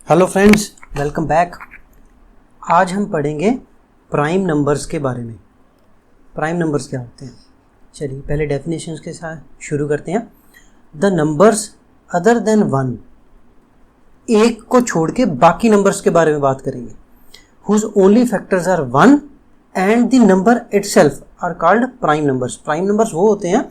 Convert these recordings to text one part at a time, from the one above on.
Hello friends, welcome back. आज हम पढ़ेंगे प्राइम नंबर्स के बारे में। प्राइम नंबर्स क्या होते हैं? चलिए पहले डेफिनेशंस के साथ शुरू करते हैं। The numbers other than one, एक को छोड़ के बाकी नंबर्स के बारे में बात करेंगे। Whose only factors are one and the number itself are called prime numbers. Prime numbers वो होते हैं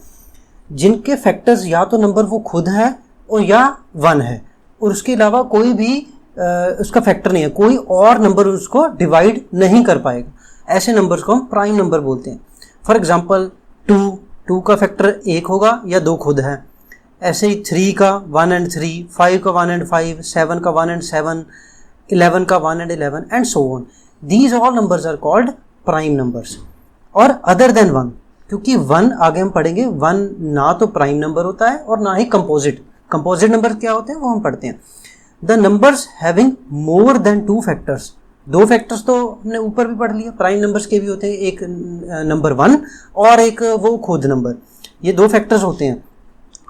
जिनके फैक्टर्स या तो नंबर वो खुद है और या वन है, और उसके अलावा कोई भी उसका फैक्टर नहीं है, कोई और नंबर उसको डिवाइड नहीं कर पाएगा। ऐसे नंबर्स को हम प्राइम नंबर बोलते हैं। फॉर एग्जांपल टू का फैक्टर एक होगा या दो खुद है। ऐसे ही 3 का 1 एंड 3, 5 का 1 एंड 5, 7 का 1 एंड 7, 11 का 1 एंड 11 एंड so on. These all numbers are called prime numbers. और अदर देन वन, क्योंकि वन आगे हम पढ़ेंगे, वन ना तो प्राइम नंबर होता है और ना ही कंपोजिट नंबर क्या होते हैं वो हम पढ़ते हैं। The numbers having more than two factors, दो फैक्टर्स तो हमने ऊपर भी पढ़ लिया, प्राइम नंबर्स के भी होते हैं, एक नंबर वन और एक वो खुद नंबर, ये दो फैक्टर्स होते हैं।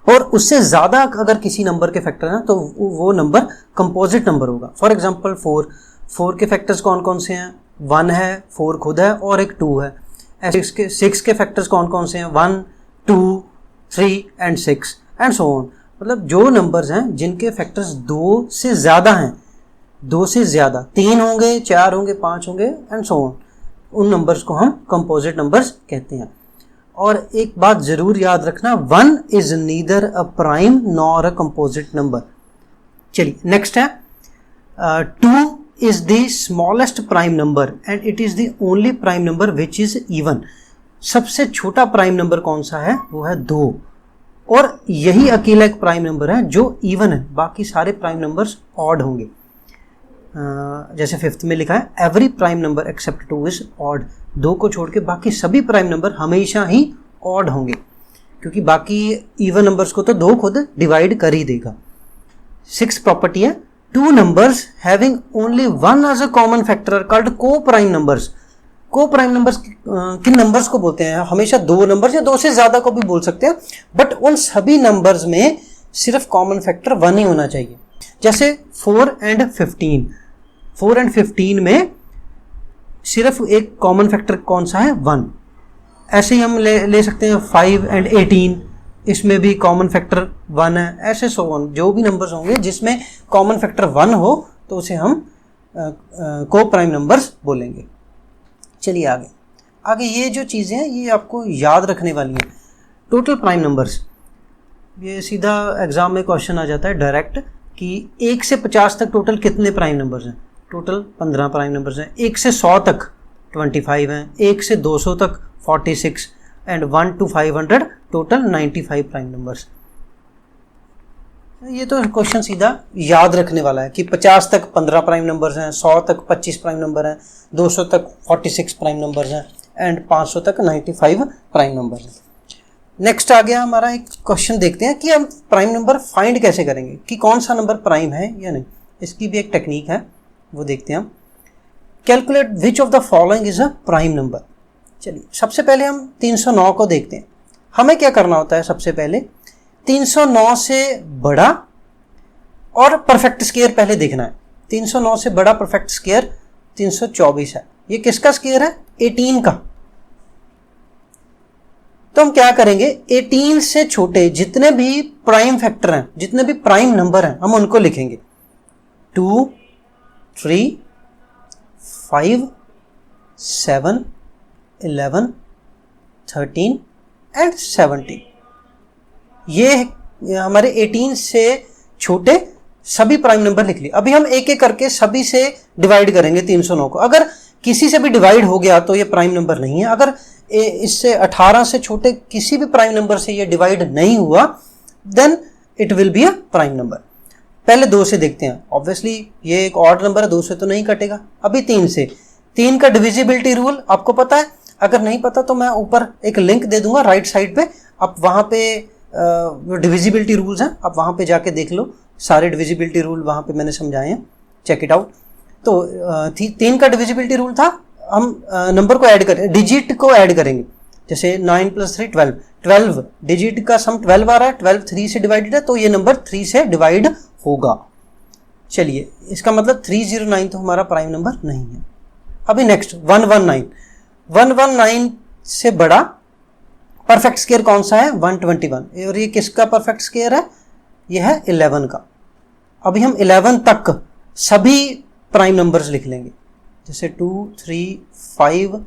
और उससे ज़्यादा अगर किसी नंबर के फैक्टर हैं तो वो नंबर कंपोजिट नंबर होगा। फॉर एग्जांपल 4 के फैक्टर्स कौन कौन से हैं? 1 है, 4 खुद है और एक 2 है। ऐसे 6 के फैक्टर्स कौन कौन से हैं? 1, 2, 3 एंड 6 एंड सो ऑन। मतलब जो नंबर्स हैं जिनके फैक्टर्स 2 से ज़्यादा हैं, 2 से ज़्यादा, 3 होंगे, 4 होंगे, 5 होंगे एंड सो ऑन, उन नंबर्स को हम कंपोजिट नंबर्स कहते हैं। और एक बात ज़रूर याद रखना, 1 is neither a prime nor a composite number. चलिए नेक्स्ट है 2 is the smallest prime number and it is the only prime number which is even. सबसे छोटा प्राइम नंबर कौन सा है? वो है 2, और यही अकेला एक प्राइम नंबर है जो इवन है, बाकी सारे प्राइम नंबर्स ऑड होंगे। जैसे 5th में लिखा है every prime number except 2 is odd. 2 को छोड़ के बाकी सभी प्राइम नंबर हमेशा ही ऑड होंगे, क्योंकि बाकी इवन नंबर्स को तो 2 खुद डिवाइड कर ही देगा। 6th प्रॉपर्टी है 2 numbers having only 1 as a common factor are called coprime numbers. Coprime numbers किन नंबर्स को बोलते हैं? हमेशा 2 नंबर्स या 2 से ज्यादा को भी बोल सकते हैं, बट उन सभी नंबर्स में सिर्फ कॉमन फैक्टर 1 ही होना चाहिए। जैसे 4 एंड 15 में सिर्फ एक कॉमन फैक्टर कौन सा है? 1। ऐसे ही हम ले सकते हैं 5 एंड 18, इसमें भी कॉमन फैक्टर 1 है। ऐसे सो ऑन, जो भी नंबर्स होंगे जिसमें कॉमन फैक्टर 1 हो तो उसे हम को प्राइम नंबर्स बोलेंगे। चलिए आगे ये जो चीज़ें हैं ये आपको याद रखने वाली हैं। टोटल प्राइम नंबर्स, ये सीधा एग्जाम में क्वेश्चन आ जाता है डायरेक्ट कि 1 से 50 तक टोटल कितने प्राइम नंबर्स हैं? टोटल 15 प्राइम नंबर्स हैं। 1 से 100 तक 25 हैं। 1 से 200 तक 46 and 1 to 500 total 95 prime numbers. ये तो क्वेश्चन सीधा याद रखने वाला है कि 50 तक 15 प्राइम नंबर्स हैं, 100 तक 25 प्राइम नंबर हैं, 200 तक 46 प्राइम नंबर्स हैं एंड 500 तक 95 प्राइम नंबर्स हैं। नेक्स्ट आ गया हमारा एक क्वेश्चन, देखते हैं कि हम प्राइम नंबर फाइंड कैसे करेंगे कि कौन सा नंबर प्राइम है या नहीं। इसकी भी एक टेक्निक है, वो देखते हैं हम। Calculate which of the following is a prime number. चलिए सबसे पहले हम 309 को देखते हैं। हमें क्या करना होता है? सबसे पहले 309 से बड़ा और परफेक्ट स्क्वायर पहले देखना है। 309 से बड़ा परफेक्ट स्क्वायर 324 है। ये किसका स्क्वायर है? 18 का। तो हम क्या करेंगे, 18 से छोटे जितने भी प्राइम फैक्टर हैं, जितने भी प्राइम नंबर हैं, हम उनको लिखेंगे। 2, 3, 5, 7, 11, 13 एंड 17। ये हमारे 18 से छोटे सभी प्राइम नंबर लिख लिए। अभी हम एक एक करके सभी से डिवाइड करेंगे 309 को। अगर किसी से भी डिवाइड हो गया तो ये प्राइम नंबर नहीं है। अगर इससे 18 से छोटे किसी भी प्राइम नंबर से ये डिवाइड नहीं हुआ then it will be a prime number. पहले 2 से देखते हैं। ऑब्वियसली ये एक ऑड नंबर है, 2 से तो नहीं कटेगा। अभी 3 से, 3 का डिविजिबिलिटी रूल आपको पता है? अगर नहीं पता तो मैं ऊपर एक लिंक दे दूंगा राइट साइड पे, आप वहाँ पे डिविजिबिलिटी रूल्स हैं, आप वहाँ पे जाके देख लो। सारे डिविजिबिलिटी रूल वहाँ पे मैंने समझाए हैं, चेक इट आउट। तो 3 का डिविजिबिलिटी रूल था, हम नंबर को ऐड करें, डिजिट को ऐड करेंगे। जैसे 9 + 3 12 डिजिट का सम 12 आ रहा है, 12 3 से डिवाइडेड है तो ये नंबर 3 से डिवाइड होगा। चलिए इसका मतलब 309 तो हमारा प्राइम नंबर नहीं है। अभी नेक्स्ट 119, 119 से बड़ा परफेक्ट स्क्वायर कौन सा है? 121। और ये किसका परफेक्ट स्क्वायर है? ये है 11 का। अभी हम 11 तक सभी प्राइम नंबर्स लिख लेंगे, जैसे 2, 3, 5,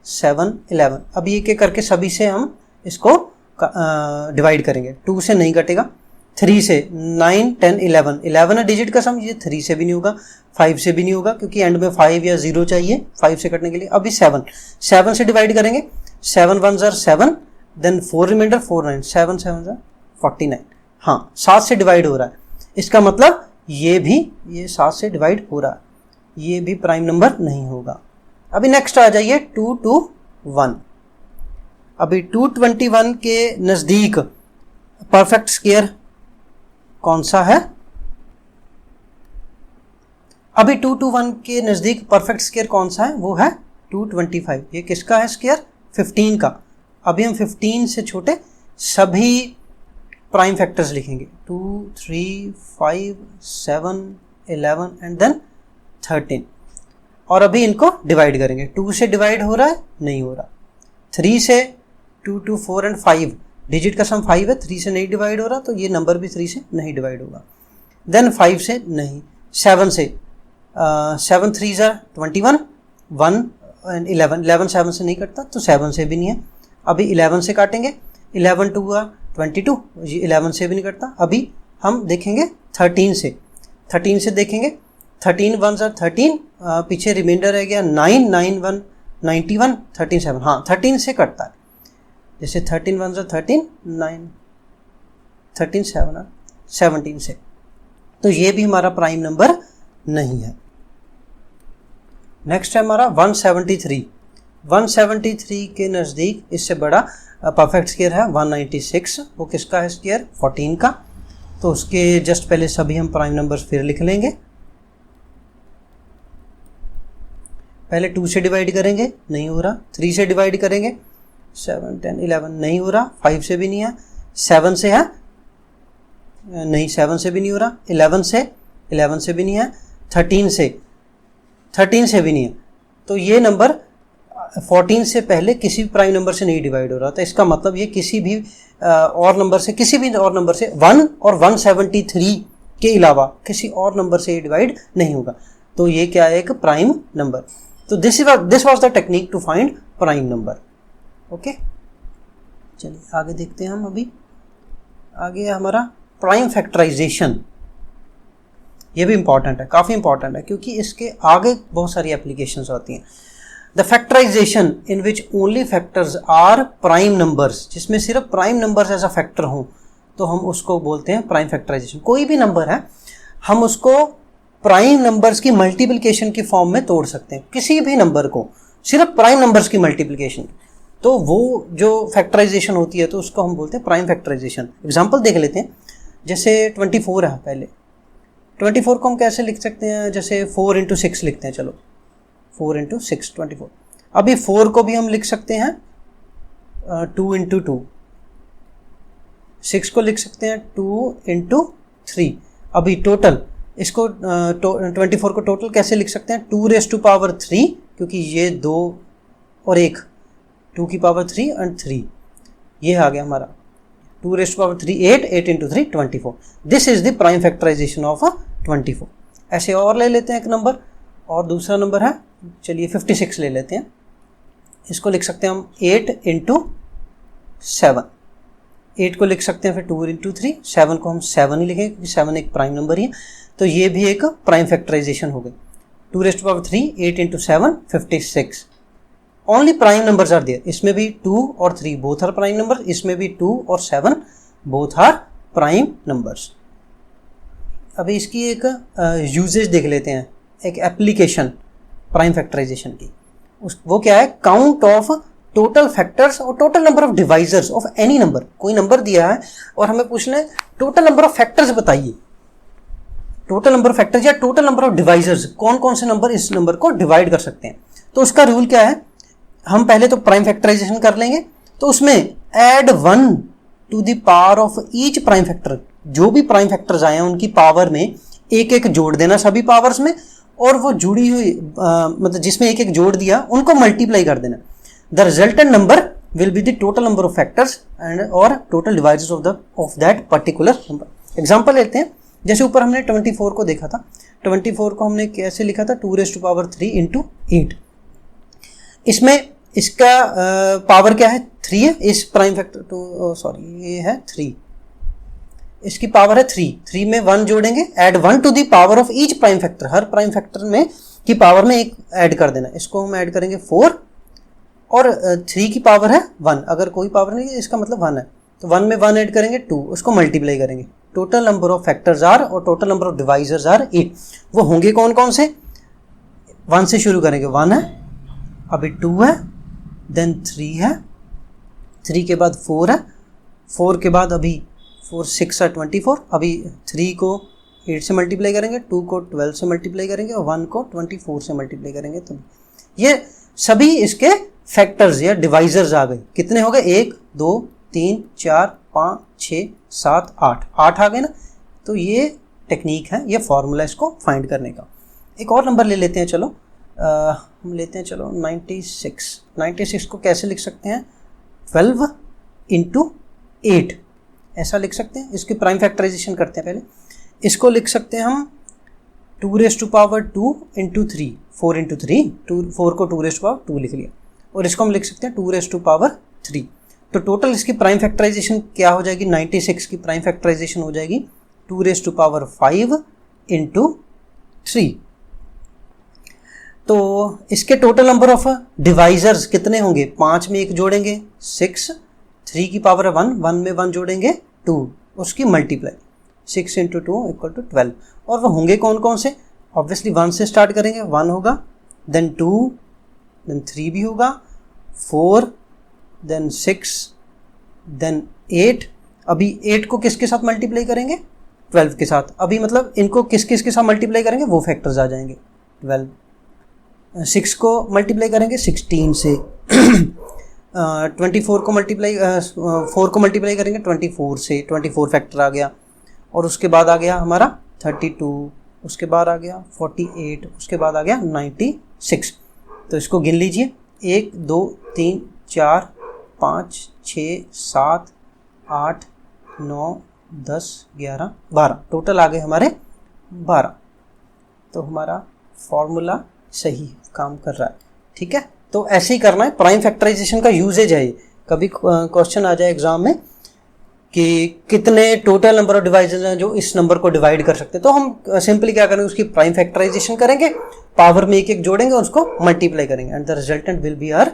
7, 11। अभी एक एक करके सभी से हम इसको डिवाइड करेंगे। 2 से नहीं कटेगा, 3 से, 9, 10, 11, 11 है डिजिट का सम, ये 3 से भी नहीं होगा, 5 से भी नहीं होगा क्योंकि एंड में 5 या 0 चाहिए 5 से कटने के लिए। अभी 7, 7 से डिवाइड करेंगे, 7 1 ज़र 7, देन 4 रिमाइंडर 4 9, 7 7 ज़र 49। हाँ 7 से डिवाइड हो रहा है, इसका मतलब ये 7 से डिवाइड हो रहा है, ये भी प्राइम नंबर नहीं होगा। अभी नेक्स्ट आ जाइए 221। अभी 221 के नज़दीक परफेक्ट स्क्वायर कौन सा है? अभी 221 के नज़दीक परफेक्ट स्क्वायर कौन सा है? वो है 225। ये किसका है स्क्वायर? 15 का। अभी हम 15 से छोटे सभी प्राइम फैक्टर्स लिखेंगे, 2, 3, 5, 7, 11 एंड देन 13। और अभी इनको डिवाइड करेंगे। 2 से डिवाइड हो रहा है? नहीं हो रहा। 3 से 2, 2, 4 एंड 5, डिजिट का सम 5 है, 3 से नहीं डिवाइड हो रहा, तो ये नंबर भी 3 से नहीं डिवाइड होगा। देन 5 से नहीं, 7 से, 7 3 ज़र 21, 1 एंड 11, 11 7 से नहीं कटता तो 7 से भी नहीं है। अभी 11 से काटेंगे, 11 2 22, ये 11 से भी नहीं कटता। अभी हम देखेंगे 13 से, 13 से देखेंगे, 13 1 ज़र 13, पीछे रिमाइंडर रह गया 9, 9 1 91, 13 7, हाँ 13 से कटता है, जैसे 13 1 ज़र 13, 9 13 7 17 से, तो ये भी हमारा प्राइम नंबर नहीं है। नेक्स्ट है हमारा 173। 173 के नज़दीक इससे बड़ा परफेक्ट स्क्वायर है 196। वो किसका है स्क्वायर? 14 का। तो उसके जस्ट पहले सभी हम प्राइम नंबर्स फिर लिख लेंगे। पहले 2 से डिवाइड करेंगे, नहीं हो रहा। 3 से डिवाइड करेंगे, 7 10 11, नहीं हो रहा। 5 से भी नहीं है। 7 से है? नहीं, 7 से भी नहीं हो रहा। 11 से? 11 से भी नहीं है। 13 से? 13 से भी नहीं है। तो ये नंबर 14 से पहले किसी भी प्राइम नंबर से नहीं डिवाइड हो रहा था। इसका मतलब ये किसी भी और नंबर से, किसी भी और नंबर से 1 और 173 के अलावा किसी और नंबर से ये डिवाइड नहीं होगा। तो ये क्या है? एक प्राइम नंबर। तो this was the technique to find prime number. Okay, चलिए आगे देखते हैं हम। अभी आगे हमारा प्राइम फैक्टराइजेशन। ये भी इंपॉर्टेंट है, काफ़ी इंपॉर्टेंट है, क्योंकि इसके आगे बहुत सारी एप्लीकेशंस होती हैं। The factorization in which only factors are prime numbers, जिसमें सिर्फ prime numbers as a factor हों, तो हम उसको बोलते हैं प्राइम फैक्टराइजेशन। कोई भी नंबर है, हम उसको प्राइम नंबर्स की मल्टीप्लिकेशन की फॉर्म में तोड़ सकते हैं। किसी भी नंबर को सिर्फ प्राइम नंबर्स की मल्टीप्लिकेशन, तो वो जो फैक्टराइजेशन होती है, तो उसको हम बोलते हैं प्राइम फैक्टराइजेशन। एग्जांपल देख लेते हैं। जैसे 24 है, पहले 24 को हम कैसे लिख सकते हैं? जैसे 4 × 6 लिखते हैं। चलो 4 × 6 24। अभी 4 को भी हम लिख सकते हैं 2 × 2, 6 को लिख सकते हैं 2 × 3। अभी टोटल इसको 24 को टोटल कैसे लिख सकते हैं? 2⁻3, क्योंकि ये 2 और 1, 2 की पावर 3 और 3, ये आ गया हमारा 2⁻3 8, 8 × 3 24। This is the prime factorization of 24। ऐसे और ले लेते हैं एक नंबर, और दूसरा नंबर है, चलिए 56 ले लेते हैं। इसको लिख सकते हैं हम 8 × 7। 8 को लिख सकते हैं फिर 2 × 3, 7 को हम 7 ही लिखेंगे क्योंकि 7 एक प्राइम नंबर ही है। तो ये भी एक प्राइम फैक्टराइजेशन हो गई। 2⁻3 8 × 7 56। Only prime numbers are there. इसमें भी 2 और 3 बोथ आर प्राइम नंबर, इसमें भी 2 और 7 बोथ आर प्राइम नंबर्स। अभी इसकी एक यूजेज देख लेते हैं, एक एप्लीकेशन प्राइम फैक्टराइजेशन की। वो क्या है? काउंट ऑफ टोटल फैक्टर्स और total number of divisors of any number. कोई नंबर दिया है और हमें पूछना है टोटल नंबर ऑफ फैक्टर्स बताइए। टोटल नंबर ऑफ फैक्टर्स या टोटल नंबर ऑफ डिवाइजर्स, कौन कौन से नंबर इस नंबर को डिवाइड कर सकते हैं। तो उसका रूल क्या है? हम पहले तो प्राइम फैक्टराइजेशन कर लेंगे, तो उसमें add 1 to the power of each prime factor. जो भी प्राइम फैक्टर्स आए हैं उनकी पावर में एक एक जोड़ देना सभी पावर्स में, और वो जुड़ी हुई मतलब जिसमें एक एक जोड़ दिया उनको मल्टीप्लाई कर देना। The resultant number will be the total number of factors and और total devices of that particular number. Example लेते हैं, जैसे ऊपर हमने 24 को देखा था, 24 को हमने कैसे लिखा था, 2⁻³ इंटू 8। इसमें इसका पावर क्या है, 3 है, इस प्राइम फैक्टर ये है 3, इसकी पावर है 3 में 1 जोड़ेंगे, add 1 to the power of each prime factor, हर प्राइम फैक्टर में की पावर में एक ऐड कर देना। इसको हम ऐड करेंगे 4 और 3 की पावर है 1, अगर कोई पावर नहीं है इसका मतलब 1 है, तो 1 में 1 ऐड करेंगे 2, उसको मल्टीप्लाई करेंगे। Total number of factors are और total number of divisors are 8। वो होंगे कौन कौन से, 1 से शुरू करेंगे, 1 है, अभी 2 है, देन 3 है, 3 के बाद 4 है, 4 के बाद अभी 4 6 है 24, अभी 3 को 8 से मल्टीप्लाई करेंगे, 2 को 12 से मल्टीप्लाई करेंगे और 1 को 24 से मल्टीप्लाई करेंगे। तो ये सभी इसके फैक्टर्स या डिवाइजर्स आ गए। कितने हो गए, 1 2 3 4 5 6 7 8 आ गए ना। तो ये टेक्निक है, ये फॉर्मूला इसको फाइंड करने का। एक और नंबर ले लेते हैं, चलो हम लेते हैं, चलो 96 को कैसे लिख सकते हैं, 12 इंटू 8 ऐसा लिख सकते हैं। इसकी प्राइम फैक्टराइजेशन करते हैं पहले। इसको लिख सकते हैं हम 2⁻² इंटू 3, 4 इंटू 3, 4 को 2⁻² लिख लिया, और इसको हम लिख सकते हैं 2⁻3। तो टोटल इसकी प्राइम फैक्टराइजेशन क्या हो जाएगी, 96 की प्राइम फैक्टराइजेशन हो जाएगी 2⁵ इंटू 3। तो इसके टोटल नंबर ऑफ डिवाइजर्स कितने होंगे, 5 में 1 जोड़ेंगे 6, 3 की पावर है 1, 1 में 1 जोड़ेंगे 2, उसकी मल्टीप्लाई 6 इंटू 2 = 12। और वो होंगे कौन कौन से, ऑब्वियसली 1 से स्टार्ट करेंगे, 1 होगा, देन 2, देन 3 भी होगा, 4, देन 6, देन 8। अभी 8 को किसके साथ मल्टीप्लाई करेंगे, 12 के साथ। अभी मतलब इनको किस किस के साथ मल्टीप्लाई करेंगे, वो फैक्टर्स आ जाएंगे। 12 6 को मल्टीप्लाई करेंगे 16 से 24 को मल्टीप्लाई 4 को मल्टीप्लाई करेंगे 24 से, 24 फैक्टर आ गया। और उसके बाद आ गया हमारा 32, उसके बाद आ गया 48, उसके बाद आ गया 96। तो इसको गिन लीजिए, 1 2 3 4 5 6 7 8 9 10 11 12, टोटल आ गए हमारे 12। तो हमारा फॉर्मूला सही काम कर रहा है, ठीक है। तो ऐसे ही करना है, प्राइम फैक्टराइजेशन का यूजेज है। कभी क्वेश्चन आ जाए एग्जाम में कि कितने टोटल नंबर ऑफ डिवाइसेस हैं जो इस नंबर को डिवाइड कर सकते हैं, तो हम सिंपली क्या करेंगे, उसकी प्राइम फैक्टराइजेशन करेंगे, पावर में एक एक जोड़ेंगे, उसको मल्टीप्लाई करेंगे, and the resultant will be our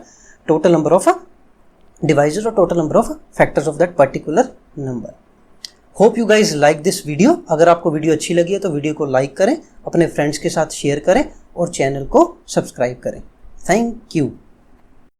total number of devices और total number of factors of that particular number. Hope you guys like this video. अगर आपको वीडियो अच्छी लगी है तो वीडियो को लाइक करें, अपने फ्रेंड्स के साथ शेयर करें और चैनल को सब्सक्राइब करें। Thank you.